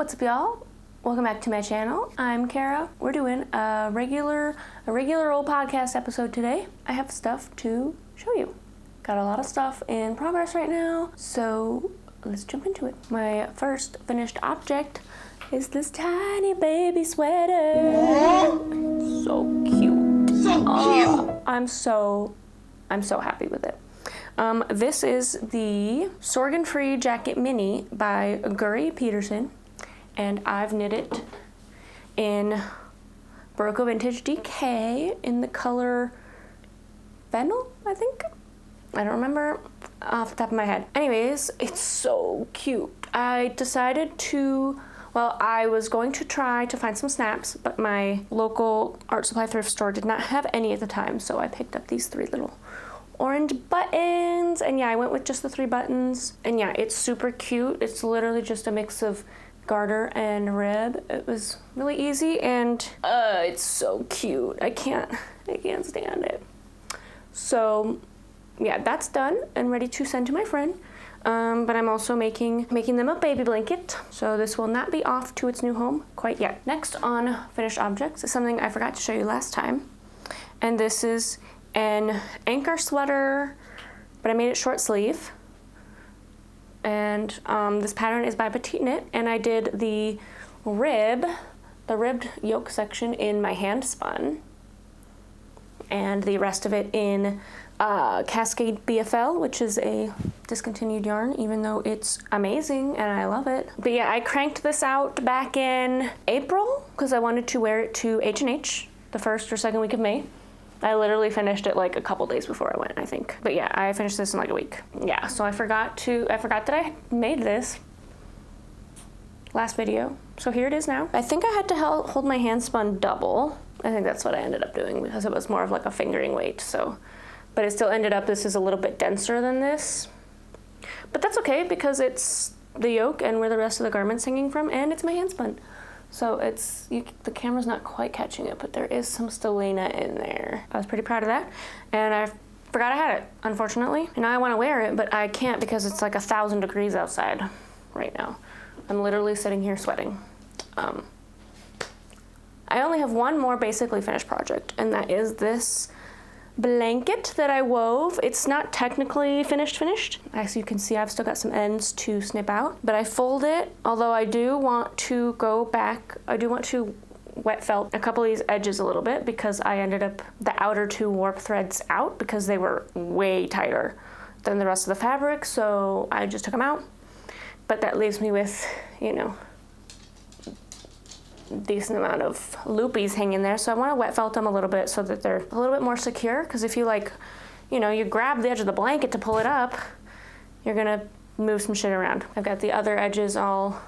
What's up, y'all? Welcome back to my channel. I'm Kerra. We're doing a regular old podcast episode today. I have stuff to show you. Got a lot of stuff in progress right now, so let's jump into it. My first finished object is this tiny baby sweater. So cute. So cute. I'm so happy with it. This is the Sorgan-Free Jacket Mini by Guri Peterson, and I've knit it in Barocco Vintage DK in the color Fennel, I think. I don't remember off the top of my head. Anyways, it's so cute. I decided to, I was going to try to find some snaps, but my local art supply thrift store did not have any at the time, so I picked up these three little orange buttons, and yeah, I went with just the 3 buttons, and yeah, it's super cute. It's literally just a mix of garter and rib. It was really easy, and it's so cute. I can't stand it. So yeah, that's done and ready to send to my friend. But I'm also making them a baby blanket, so this will not be off to its new home quite yet. Next on finished objects is something I forgot to show you last time, and this is an anchor sweater, but I made it short sleeve, and this pattern is by Petite Knit, and I did the ribbed yoke section in my hand spun, and the rest of it in Cascade BFL, which is a discontinued yarn, even though it's amazing and I love it. But yeah, I cranked this out back in April because I wanted to wear it to H&H the first or second week of May. I literally finished it like a couple days before I went, I think. But yeah, I finished this in like a week. Yeah, so I forgot that I made this last video. So here it is now. I think I had to hold my hand spun double. I think that's what I ended up doing because it was more of like a fingering weight, so. But it still ended up, this is a little bit denser than this. But that's okay because it's the yoke and where the rest of the garment's hanging from, and it's my hand spun. So the camera's not quite catching it, but there is some stellina in there. I was pretty proud of that. And I forgot I had it, unfortunately. And now I want to wear it, but I can't because it's like 1,000 degrees outside right now. I'm literally sitting here sweating. I only have one more basically finished project, and that is this blanket that I wove. It's not technically finished. As you can see, I've still got some ends to snip out, but I fold it, although I do want to go back. I do want to wet felt a couple of these edges a little bit because I ended up the outer 2 warp threads out because they were way tighter than the rest of the fabric, so I just took them out. But that leaves me with, you know, decent amount of loopies hanging there, so I want to wet felt them a little bit so that they're a little bit more secure, because if you you grab the edge of the blanket to pull it up, you're gonna move some shit around. I've got the other edges all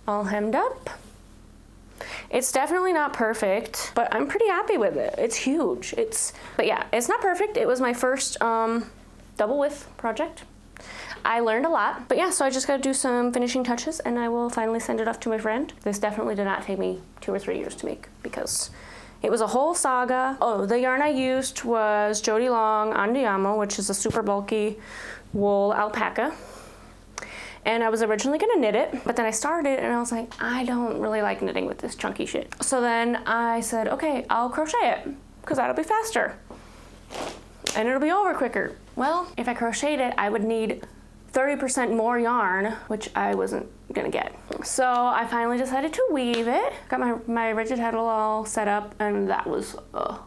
hemmed up. It's definitely not perfect, but I'm pretty happy with it. It's huge. But yeah, it's not perfect. It was my first double width project. I learned a lot, but yeah, so I just gotta do some finishing touches and I will finally send it off to my friend. This definitely did not take me 2 or 3 years to make because it was a whole saga. Oh, the yarn I used was Jody Long Andiamo, which is a super bulky wool alpaca. And I was originally gonna knit it, but then I started and I was like, I don't really like knitting with this chunky shit. So then I said, okay, I'll crochet it because that'll be faster and it'll be over quicker. Well, if I crocheted it, I would need 30% more yarn, which I wasn't gonna get. So I finally decided to weave it. Got my rigid heddle all set up, and that was a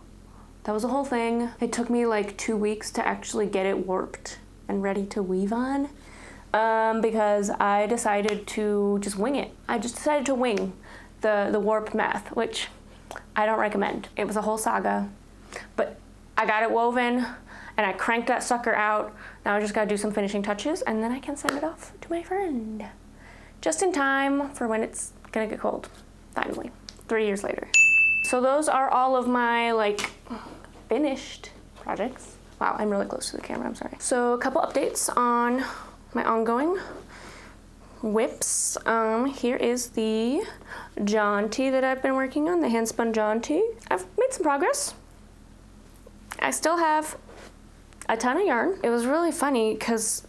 whole thing. It took me like 2 weeks to actually get it warped and ready to weave on, because I decided to just wing it. I just decided to wing the warp math, which I don't recommend. It was a whole saga, but I got it woven and I cranked that sucker out. Now I just gotta do some finishing touches and then I can send it off to my friend. Just in time for when it's gonna get cold, finally, 3 years later. So those are all of my finished projects. Wow, I'm really close to the camera, I'm sorry. So a couple updates on my ongoing whips. Here is the jaunty that I've been working on, the hand spun jaunty. I've made some progress. I still have a ton of yarn. It was really funny because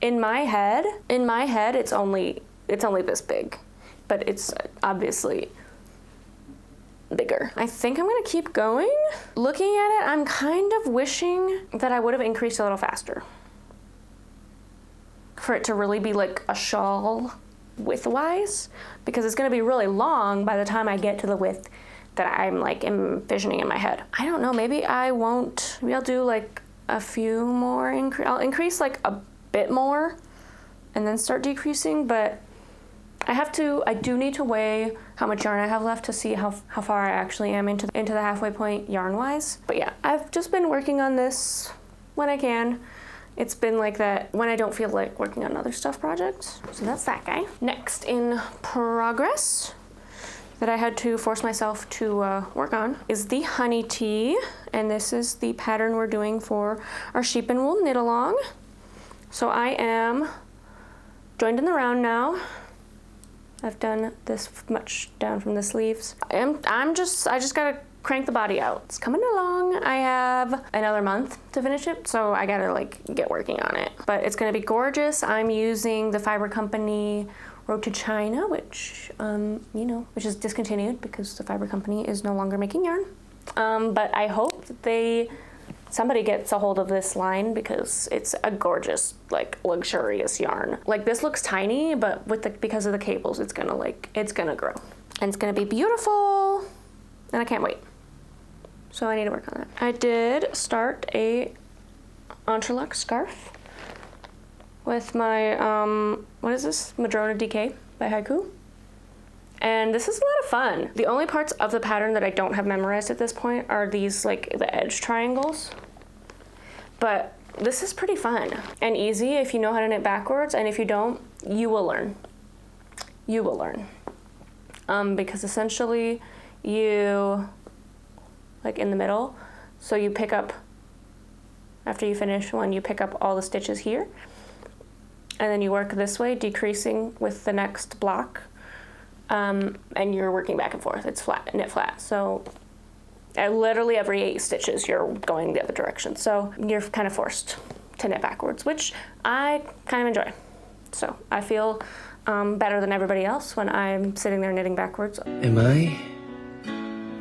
in my head it's only this big, but it's obviously bigger. I think I'm gonna keep going. Looking at it, I'm kind of wishing that I would have increased a little faster for it to really be like a shawl width-wise, because it's gonna be really long by the time I get to the width that I'm like envisioning in my head. I don't know, maybe I won't, maybe I'll do like a few more, I'll increase like a bit more and then start decreasing, but I do need to weigh how much yarn I have left to see how far I actually am into the halfway point yarn-wise. But yeah, I've just been working on this when I can. It's been like that when I don't feel like working on other stuff projects. So that's that guy. Next in progress that I had to force myself to work on is the honey tea. And this is the pattern we're doing for our sheep and wool knit along. So I am joined in the round now. I've done this much down from the sleeves. I just gotta crank the body out. It's coming along. I have another month to finish it, so I gotta like get working on it. But it's gonna be gorgeous. I'm using the Fiber Company Road to China, which, which is discontinued because the Fiber Company is no longer making yarn. But I hope that somebody gets a hold of this line because it's a gorgeous, like, luxurious yarn. Like, this looks tiny, but because of the cables, it's gonna grow. And it's gonna be beautiful, and I can't wait. So I need to work on that. I did start a entrelac scarf with my, what is this? Madrona DK by Haiku. And this is a lot of fun. The only parts of the pattern that I don't have memorized at this point are these, like, the edge triangles. But this is pretty fun and easy if you know how to knit backwards, and if you don't, you will learn. You will learn. Because essentially you, like in the middle, so you pick up, after you finish one, you pick up all the stitches here, and then you work this way, decreasing with the next block. And you're working back and forth. It's flat, knit flat. So literally every 8 stitches, you're going the other direction. So you're kind of forced to knit backwards, which I kind of enjoy. So I feel better than everybody else when I'm sitting there knitting backwards. Am I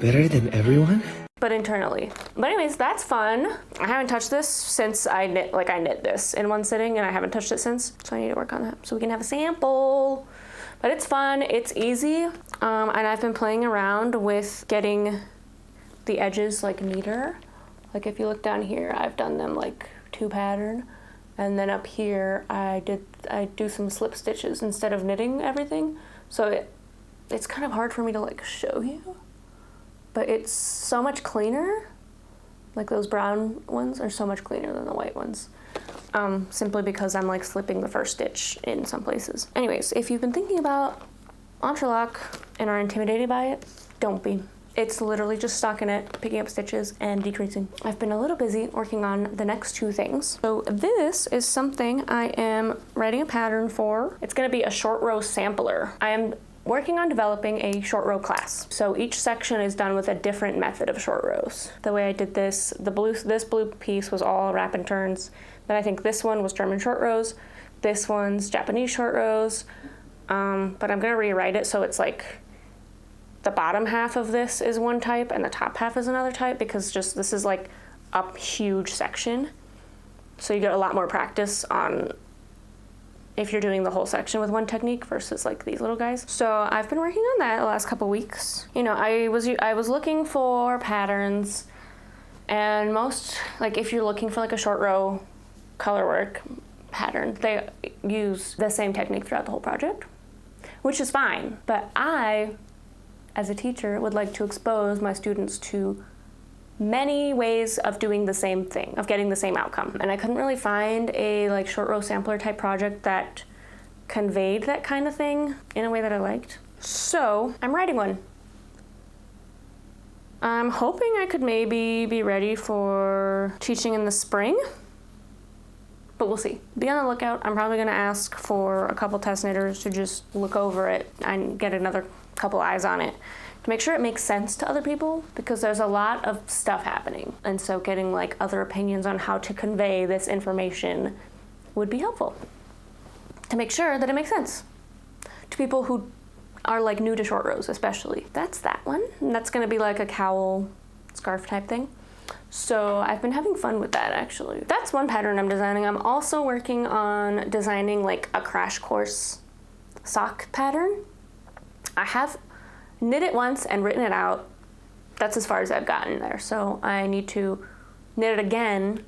better than everyone? But internally. But anyways, that's fun. I haven't touched this since I knit this in one sitting, and I haven't touched it since. So I need to work on that so we can have a sample. But it's fun, it's easy, and I've been playing around with getting the edges like neater. Like if you look down here, I've done them like 2 pattern, and then up here I do some slip stitches instead of knitting everything. So it's kind of hard for me to like show you, but it's so much cleaner. Like those brown ones are so much cleaner than the white ones. Simply because I'm like slipping the first stitch in some places. Anyways, if you've been thinking about entrelac and are intimidated by it, don't be. It's literally just stockinette, picking up stitches and decreasing. I've been a little busy working on the next 2 things. So this is something I am writing a pattern for. It's gonna be a short row sampler. I am working on developing a short row class. So each section is done with a different method of short rows. The way I did this blue piece was all wrap and turns. Then I think this one was German short rows. This one's Japanese short rows. But I'm gonna rewrite it so it's like the bottom half of this is one type and the top half is another type, because just this is like a huge section. So you get a lot more practice on if you're doing the whole section with one technique versus like these little guys. So I've been working on that the last couple weeks. You know, I was looking for patterns, and most, like if you're looking for like a short row color work pattern, they use the same technique throughout the whole project, which is fine. But I, as a teacher, would like to expose my students to many ways of doing the same thing, of getting the same outcome. And I couldn't really find a like short row sampler type project that conveyed that kind of thing in a way that I liked. So I'm writing one. I'm hoping I could maybe be ready for teaching in the spring, but we'll see. Be on the lookout. I'm probably gonna ask for a couple test knitters to just look over it and get another couple eyes on it to make sure it makes sense to other people, because there's a lot of stuff happening. And so getting like other opinions on how to convey this information would be helpful to make sure that it makes sense to people who are like new to short rows especially. That's that one. And that's gonna be like a cowl scarf type thing. So I've been having fun with that actually. That's one pattern I'm designing. I'm also working on designing like a crash course sock pattern. I have knit it once and written it out. That's as far as I've gotten there. So I need to knit it again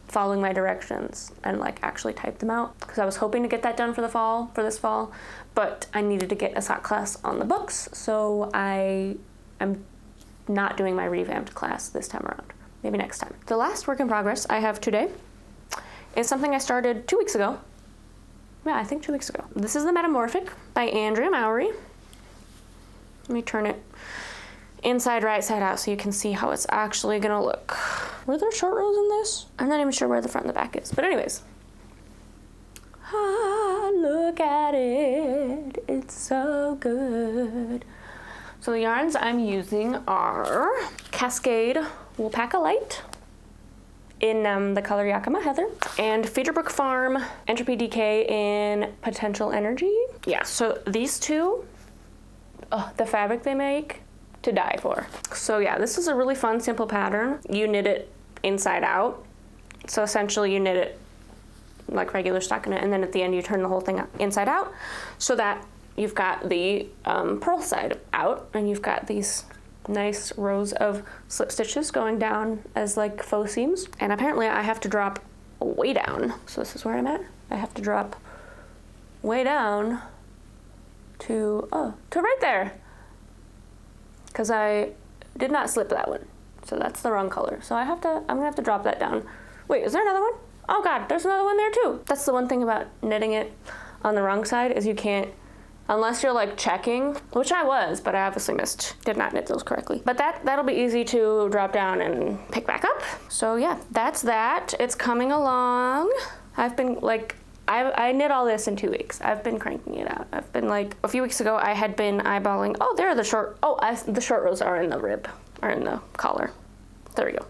following my directions and like actually type them out, because I was hoping to get that done for this fall, but I needed to get a sock class on the books, so I am not doing my revamped class this time around. Maybe next time. The last work in progress I have today is something I started 2 weeks ago. Yeah, I think 2 weeks ago. This is the Metamorphic by Andrea Mowry. Let me turn it inside right side out so you can see how it's actually gonna look. Were there short rows in this? I'm not even sure where the front and the back is, but anyways. Ah, look at it, it's so good. So the yarns I'm using are Cascade Woolpaca Light in the color Yakima Heather, and Feederbrook Farm Entropy Decay in Potential Energy. Yeah, so these two, the fabric they make, to die for. So yeah, this is a really fun, simple pattern. You knit it inside out. So essentially you knit it like regular stockinette, and then at the end you turn the whole thing inside out so that you've got the purl side out, and you've got these nice rows of slip stitches going down as like faux seams. And apparently I have to drop way down. So this is where I'm at. I have to drop way down to right there, because I did not slip that one. So that's the wrong color. So I'm gonna have to drop that down. Wait, is there another one? Oh God, there's another one there too. That's the one thing about knitting it on the wrong side, is you can't, unless you're like checking, which I was, but I obviously did not knit those correctly. But that'll be easy to drop down and pick back up. So yeah, that's that. It's coming along. I've been like, I knit all this in 2 weeks. I've been cranking it out. I've been like, a few weeks ago I had been eyeballing, there are the short rows are in the rib, are in the collar. There we go.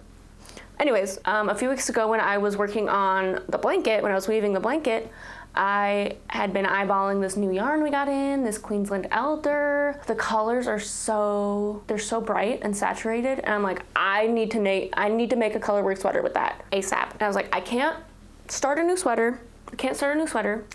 Anyways, a few weeks ago when I was working on the blanket, when I was weaving the blanket, I had been eyeballing this new yarn we got in, this Queensland Elder. The colors are they're so bright and saturated, and I'm like, I need to make a colorwork sweater with that ASAP. And I was like, I can't start a new sweater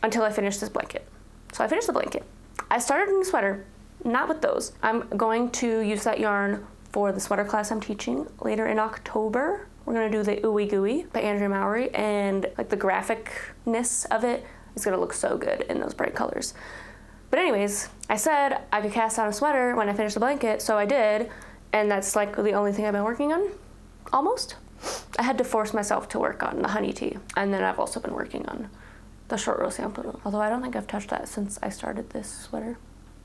until I finish this blanket. So I finished the blanket. I started a new sweater, not with those. I'm going to use that yarn for the sweater class I'm teaching later in October. We're gonna do the Ooey Gooey by Andrea Mowry, and like the graphicness of it is gonna look so good in those bright colors. But anyways, I said I could cast on a sweater when I finished the blanket, so I did, and that's like the only thing I've been working on, almost. I had to force myself to work on the honey tea, and then I've also been working on the short row sample, although I don't think I've touched that since I started this sweater.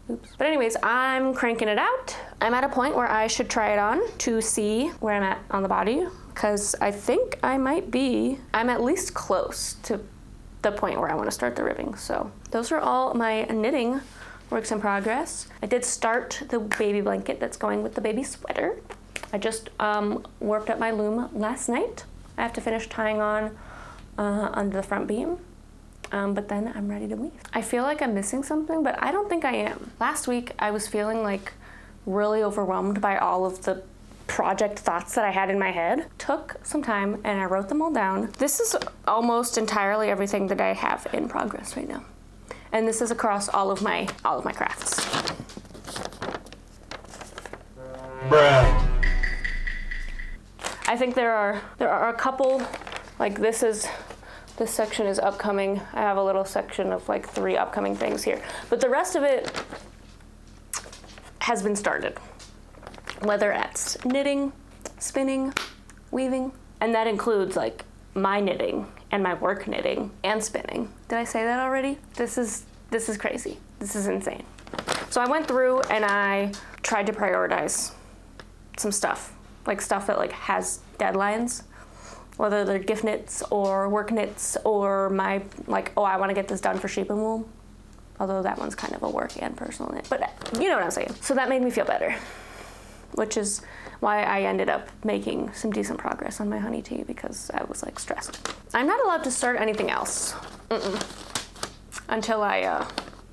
Oops. But anyways, I'm cranking it out. I'm at a point where I should try it on to see where I'm at on the body, because I think I'm at least close to the point where I want to start the ribbing. So those are all my knitting works in progress. I did start the baby blanket that's going with the baby sweater. I just warped up my loom last night. I have to finish tying on under the front beam. But then I'm ready to weave. I feel like I'm missing something, but I don't think I am. Last week, I was feeling like really overwhelmed by all of the project thoughts that I had in my head. Took some time and I wrote them all down. This is almost entirely everything that I have in progress right now. And this is across all of my crafts. Bruh. I think there are a couple, like this section is upcoming. I have a little section of like 3 upcoming things here. But the rest of it has been started. Whether it's knitting, spinning, weaving, and that includes like my knitting and my work knitting and spinning. Did I say that already? This is crazy. This is insane. So I went through and I tried to prioritize some stuff. Like stuff that like has deadlines. Whether they're gift knits or work knits or my, like, I want to get this done for Sheep and Wool. Although that one's kind of a work and personal knit. But you know what I'm saying. So that made me feel better. Which is why I ended up making some decent progress on my honey tea, because I was like stressed. I'm not allowed to start anything else until I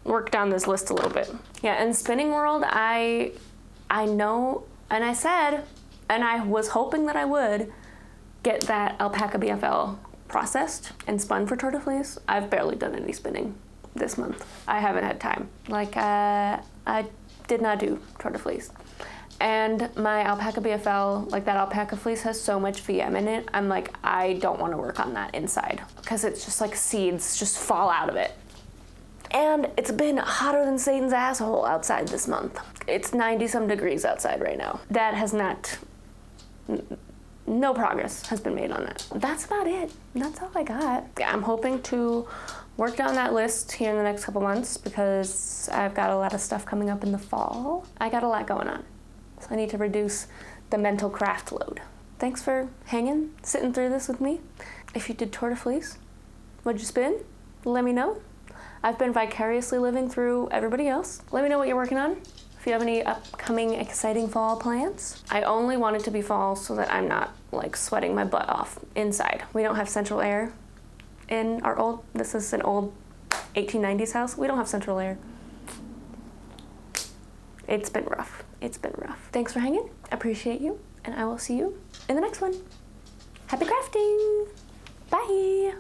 work down this list a little bit. Yeah, in spinning world, I know, and I said, and I was hoping that I would get that alpaca BFL processed and spun for tortofleece. I've barely done any spinning this month. I haven't had time. Like, I did not do tortofleece. And my alpaca BFL, like that alpaca fleece has so much VM in it, I'm like, I don't want to work on that inside because it's just like seeds just fall out of it. And it's been hotter than Satan's asshole outside this month. It's 90-some degrees outside right now. That has not, no progress has been made on that. That's about it. That's all I got. Yeah, I'm hoping to work down that list here in the next couple months because I've got a lot of stuff coming up in the fall. I got a lot going on. So I need to reduce the mental craft load. Thanks for hanging, sitting through this with me. If you did tortofleece, what'd you spin? Let me know. I've been vicariously living through everybody else. Let me know what you're working on. If you have any upcoming exciting fall plans. I only want it to be fall so that I'm not like sweating my butt off inside. We don't have central air in our this is an old 1890s house. We don't have central air. It's been rough. It's been rough. Thanks for hanging. Appreciate you. And I will see you in the next one. Happy crafting. Bye.